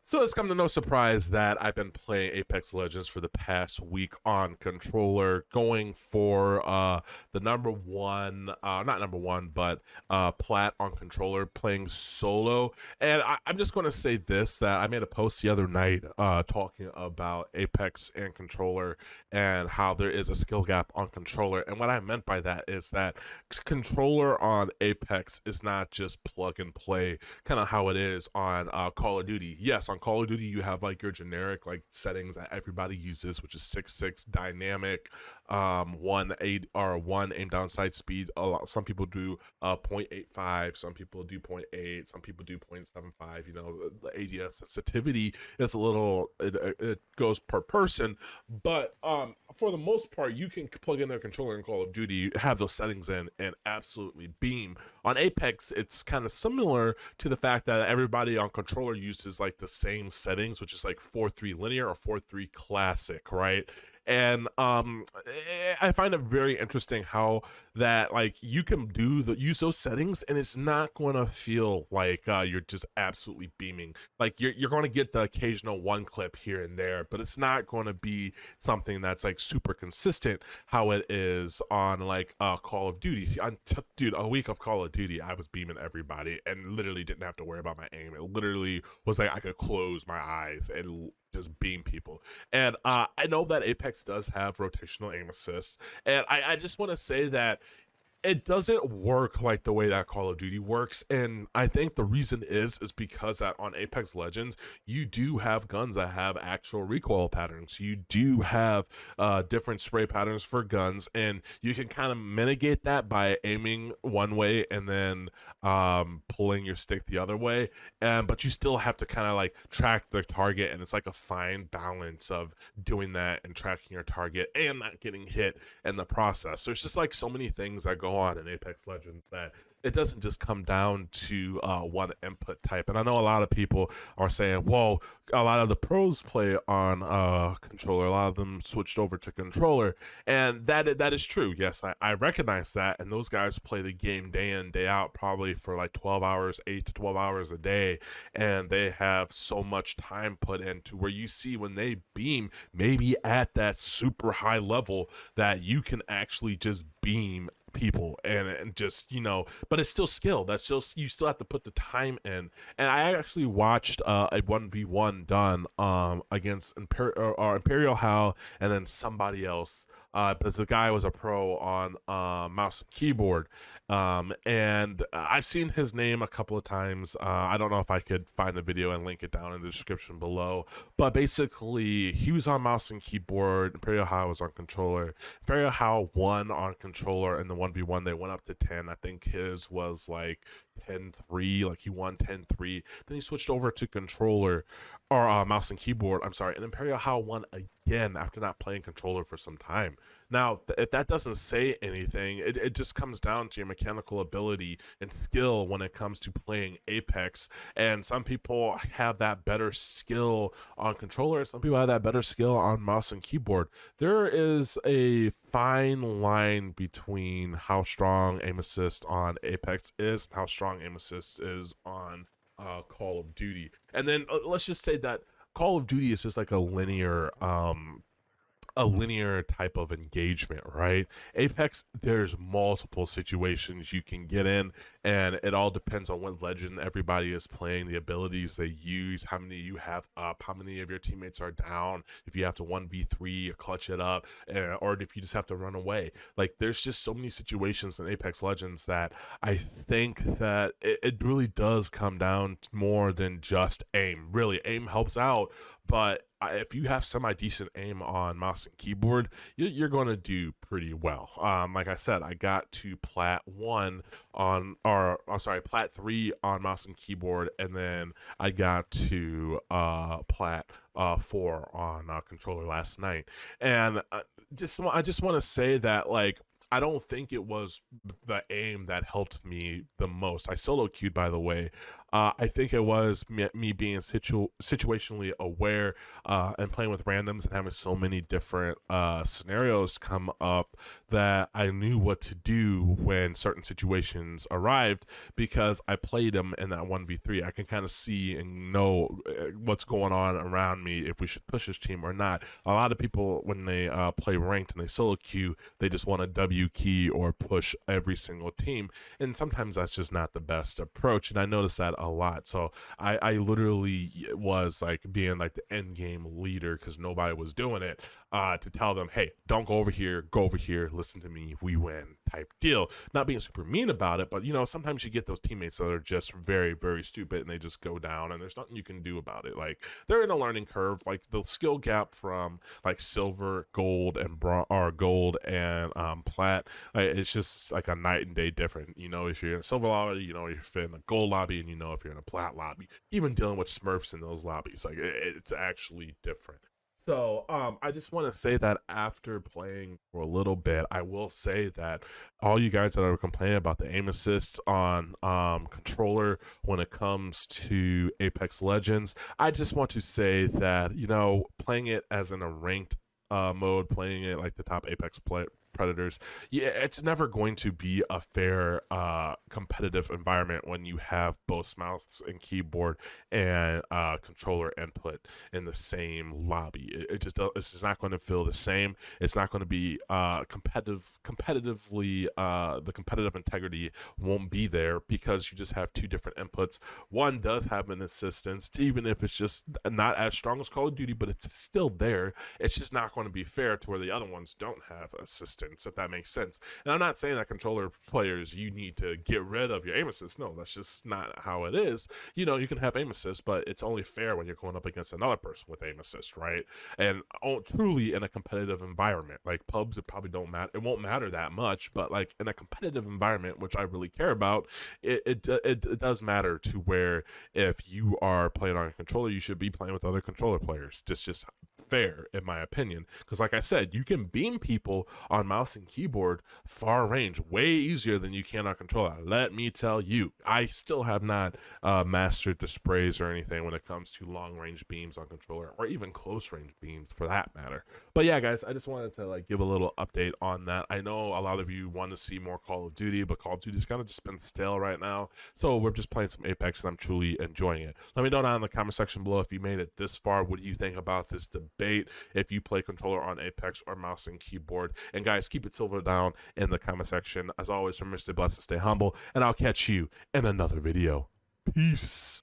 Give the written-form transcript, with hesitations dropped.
So it's come to no surprise that I've been playing Apex Legends for the past week on controller, going for the number one, not number one, but plat on controller, playing solo. And I'm just going to say this: that I made a post the other night talking about Apex and controller and how there is a skill gap on controller. And what I meant by that is that controller on Apex is not just plug and play, kind of how it is on Call of Duty. Yes, on Call of Duty you have like your generic like settings that everybody uses, which is 6.6 dynamic, 1.8 or 1 aim down sight speed. Some people do 0.85, some people do 0.8, some people do 0.75. You know, the ADS sensitivity is a little, it goes per person, but for the most part you can plug in their controller in Call of Duty, have those settings in, and absolutely beam. On Apex it's kind of similar to the fact that everybody on controller uses like the same settings, which is like 4.3 linear or 4.3 classic, right? And I find it very interesting how that like you can use those settings and it's not going to feel like you're just absolutely beaming. Like you're going to get the occasional one clip here and there, but it's not going to be something that's like super consistent how it is on like Call of Duty. Dude, a week of Call of Duty I was beaming everybody and literally didn't have to worry about my aim. It literally was like I could close my eyes and just beam people. And I know that Apex does have rotational aim assist, and I just want to say that it doesn't work like the way that Call of Duty works. And I think the reason is because that on Apex Legends you do have guns that have actual recoil patterns. You do have different spray patterns for guns, and you can kind of mitigate that by aiming one way and then pulling your stick the other way. And but you still have to kind of like track the target, and it's like a fine balance of doing that and tracking your target and not getting hit in the process. There's just like so many things that go on in Apex Legends that it doesn't just come down to one input type. And I know a lot of people are saying, "Whoa, a lot of the pros play on controller. A lot of them switched over to controller," and that is true. Yes, I recognize that. And those guys play the game day in day out, probably for like 12 hours, 8 to 12 hours a day, and they have so much time put into where you see when they beam, maybe at that super high level, that you can actually just beam people and just, you know, but it's still skill. That's still, you still have to put the time in. And I actually watched a 1v1 done against Imperial Hal and then somebody else, because the guy was a pro on mouse and keyboard, and I've seen his name a couple of times. I don't know if I could find the video and link it down in the description below, but basically he was on mouse and keyboard, Imperial Hal was on controller. Imperial Hal won on controller in the 1v1. They went up to 10. I think his was like 10-3, like he won 10-3. Then he switched over to controller, or mouse and keyboard, I'm sorry, and Imperial Hal won again after not playing controller for some time. Now, if that doesn't say anything, it just comes down to your mechanical ability and skill when it comes to playing Apex. And some people have that better skill on controller, some people have that better skill on mouse and keyboard. There is a fine line between how strong aim assist on Apex is and how strong aim assist is on Call of Duty. And then let's just say that Call of Duty is just like a linear type of engagement, right? Apex, there's multiple situations you can get in, and it all depends on what legend everybody is playing, the abilities they use, how many you have up, how many of your teammates are down, if you have to 1v3 clutch it up, or if you just have to run away. Like, there's just so many situations in Apex Legends that I think that it really does come down to more than just aim. Really, aim helps out, but if you have semi-decent aim on mouse and keyboard, you're going to do pretty well. Like I said, I got to plat 1 on, or I'm sorry, plat 3 on mouse and keyboard, and then I got to plat 4 on controller last night. And I just want to say that, like, I don't think it was the aim that helped me the most. I solo queued, by the way. I think it was me being situationally aware and playing with randoms and having so many different scenarios come up that I knew what to do when certain situations arrived because I played them in that 1v3. I can kind of see and know what's going on around me, if we should push this team or not. A lot of people, when they play ranked and they solo queue, they just want a W key or push every single team, and sometimes that's just not the best approach. And I noticed that a lot. So I literally was like being like the end game leader because nobody was doing it, to tell them, hey, don't go over here, go over here, listen to me, we win type deal. Not being super mean about it, but sometimes you get those teammates that are just very, very stupid and they just go down and there's nothing you can do about it. Like, they're in a learning curve. Like, the skill gap from like silver, gold, and gold and plat, it's just like a night and day different. If you're in a silver lobby, you're in a gold lobby, and if you're in a plat lobby, even dealing with smurfs in those lobbies, like it's actually different. So I just want to say that after playing for a little bit, I will say that all you guys that are complaining about the aim assist on controller when it comes to Apex Legends, I just want to say that playing it as in a ranked mode, playing it like the top Predators, yeah, it's never going to be a fair competitive environment when you have both mouse and keyboard and controller input in the same lobby. It's just not going to feel the same. It's not going to be competitively, the competitive integrity won't be there because you just have two different inputs. One does have an assistance, even if it's just not as strong as Call of Duty, but it's still there. It's just not going to be fair to where the other ones don't have assistance, if that makes sense. And I'm not saying that controller players, you need to get rid of your aim assist. No, that's just not how it is. You can have aim assist, but it's only fair when you're going up against another person with aim assist, right? And truly in a competitive environment, like pubs, it probably don't matter. It won't matter that much, but like in a competitive environment, which I really care about, it does matter to where if you are playing on a controller, you should be playing with other controller players. Just fair, in my opinion, because like I said, you can beam people on mouse and keyboard far range way easier than you can on controller. Let me tell you, I still have not mastered the sprays or anything when it comes to long range beams on controller, or even close range beams for that matter. But yeah, guys, I just wanted to like give a little update on that. I know a lot of you want to see more Call of Duty, but Call of Duty's kind of just been stale right now, so we're just playing some Apex and I'm truly enjoying it. Let me know down in the comment section below if you made it this far. What do you think about this debate, if you play controller on Apex or mouse and keyboard? And guys, keep it silver down in the comment section. As always, remember to stay blessed and stay humble, and I'll catch you in another video. Peace.